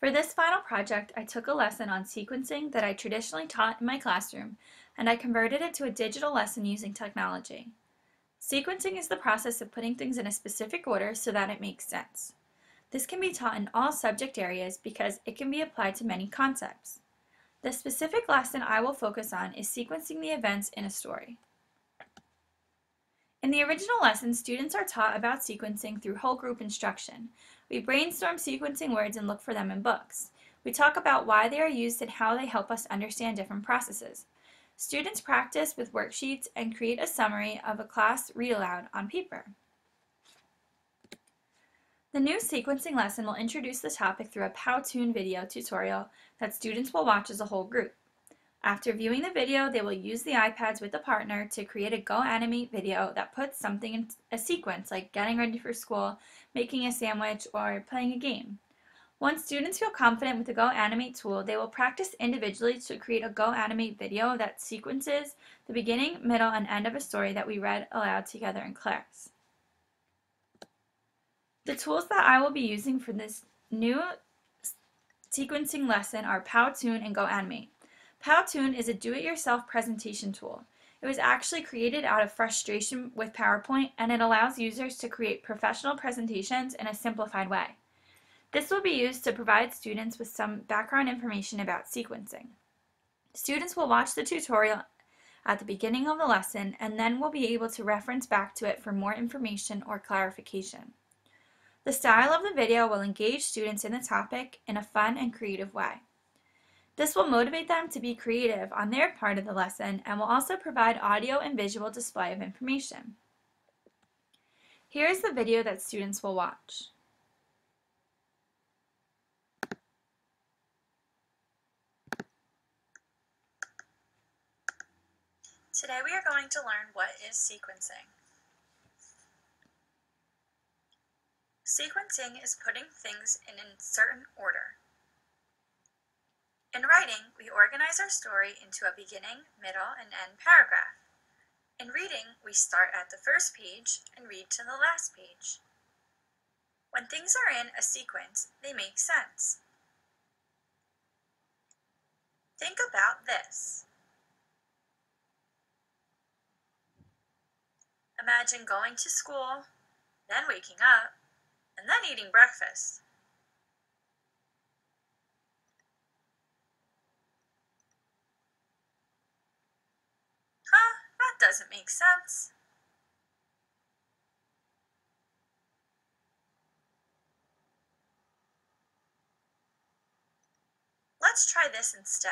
For this final project, I took a lesson on sequencing that I traditionally taught in my classroom, and I converted it to a digital lesson using technology. Sequencing is the process of putting things in a specific order so that it makes sense. This can be taught in all subject areas because it can be applied to many concepts. The specific lesson I will focus on is sequencing the events in a story. In the original lesson, students are taught about sequencing through whole group instruction. We brainstorm sequencing words and look for them in books. We talk about why they are used and how they help us understand different processes. Students practice with worksheets and create a summary of a class read aloud on paper. The new sequencing lesson will introduce the topic through a Powtoon video tutorial that students will watch as a whole group. After viewing the video, they will use the iPads with a partner to create a GoAnimate video that puts something in a sequence, like getting ready for school, making a sandwich, or playing a game. Once students feel confident with the GoAnimate tool, they will practice individually to create a GoAnimate video that sequences the beginning, middle, and end of a story that we read aloud together in class. The tools that I will be using for this new sequencing lesson are Powtoon and GoAnimate. Powtoon is a do-it-yourself presentation tool. It was actually created out of frustration with PowerPoint, and it allows users to create professional presentations in a simplified way. This will be used to provide students with some background information about sequencing. Students will watch the tutorial at the beginning of the lesson and then will be able to reference back to it for more information or clarification. The style of the video will engage students in the topic in a fun and creative way. This will motivate them to be creative on their part of the lesson and will also provide audio and visual display of information. Here is the video that students will watch. Today we are going to learn what is sequencing. Sequencing is putting things in a certain order. In writing, we organize our story into a beginning, middle, and end paragraph. In reading, we start at the first page and read to the last page. When things are in a sequence, they make sense. Think about this. Imagine going to school, then waking up, and then eating breakfast. That doesn't make sense. Let's try this instead.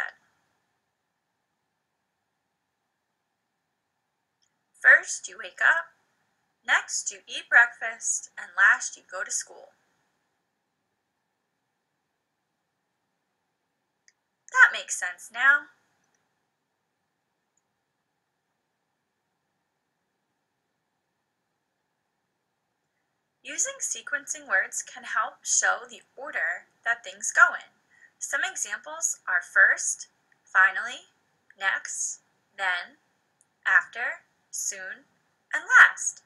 First, you wake up, next you eat breakfast, and last you go to school. That makes sense now. Using sequencing words can help show the order that things go in. Some examples are first, finally, next, then, after, soon, and last.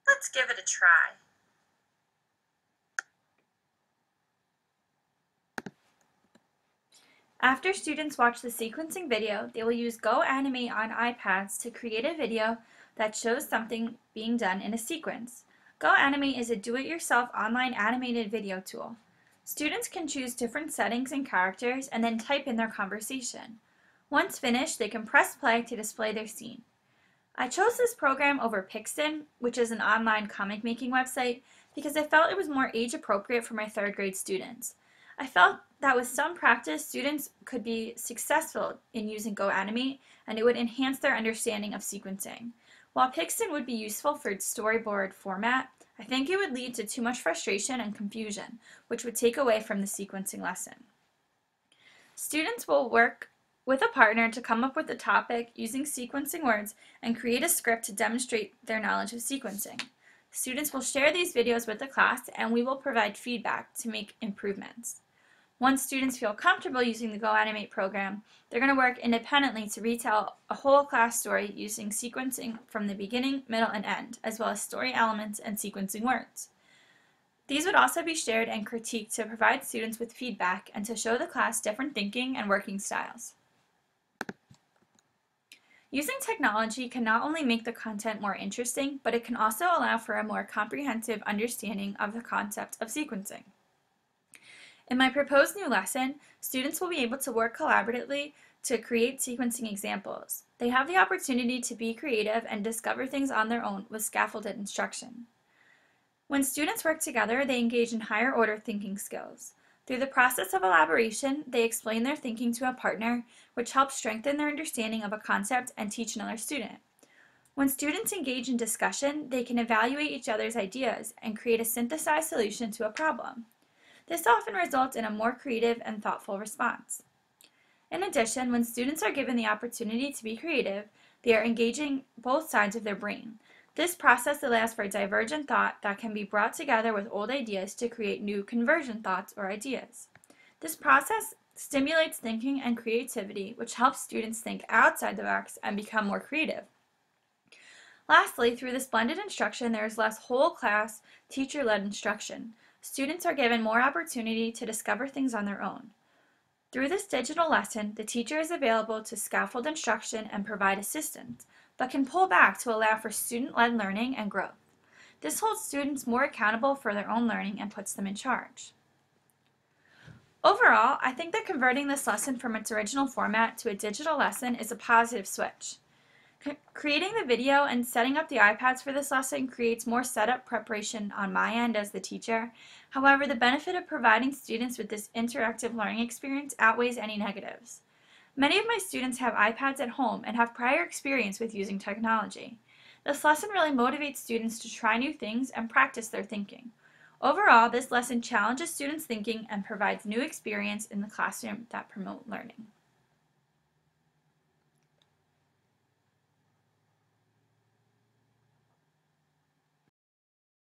Let's give it a try. After students watch the sequencing video, they will use GoAnimate on iPads to create a video that shows something being done in a sequence. GoAnimate is a do-it-yourself online animated video tool. Students can choose different settings and characters and then type in their conversation. Once finished, they can press play to display their scene. I chose this program over Pixton, which is an online comic making website, because I felt it was more age appropriate for my 3rd grade students. I felt that with some practice, students could be successful in using GoAnimate, and it would enhance their understanding of sequencing. While Pixton would be useful for its storyboard format, I think it would lead to too much frustration and confusion, which would take away from the sequencing lesson. Students will work with a partner to come up with a topic using sequencing words and create a script to demonstrate their knowledge of sequencing. Students will share these videos with the class, and we will provide feedback to make improvements. Once students feel comfortable using the GoAnimate program, they're going to work independently to retell a whole class story using sequencing from the beginning, middle, and end, as well as story elements and sequencing words. These would also be shared and critiqued to provide students with feedback and to show the class different thinking and working styles. Using technology can not only make the content more interesting, but it can also allow for a more comprehensive understanding of the concept of sequencing. In my proposed new lesson, students will be able to work collaboratively to create sequencing examples. They have the opportunity to be creative and discover things on their own with scaffolded instruction. When students work together, they engage in higher order thinking skills. Through the process of elaboration, they explain their thinking to a partner, which helps strengthen their understanding of a concept and teach another student. When students engage in discussion, they can evaluate each other's ideas and create a synthesized solution to a problem. This often results in a more creative and thoughtful response. In addition, when students are given the opportunity to be creative, they are engaging both sides of their brain. This process allows for divergent thought that can be brought together with old ideas to create new convergent thoughts or ideas. This process stimulates thinking and creativity, which helps students think outside the box and become more creative. Lastly, through this blended instruction, there is less whole class, teacher-led instruction. Students are given more opportunity to discover things on their own. Through this digital lesson, the teacher is available to scaffold instruction and provide assistance, but can pull back to allow for student-led learning and growth. This holds students more accountable for their own learning and puts them in charge. Overall, I think that converting this lesson from its original format to a digital lesson is a positive switch. Creating the video and setting up the iPads for this lesson creates more setup preparation on my end as the teacher. However, the benefit of providing students with this interactive learning experience outweighs any negatives. Many of my students have iPads at home and have prior experience with using technology. This lesson really motivates students to try new things and practice their thinking. Overall, this lesson challenges students' thinking and provides new experience in the classroom that promote learning.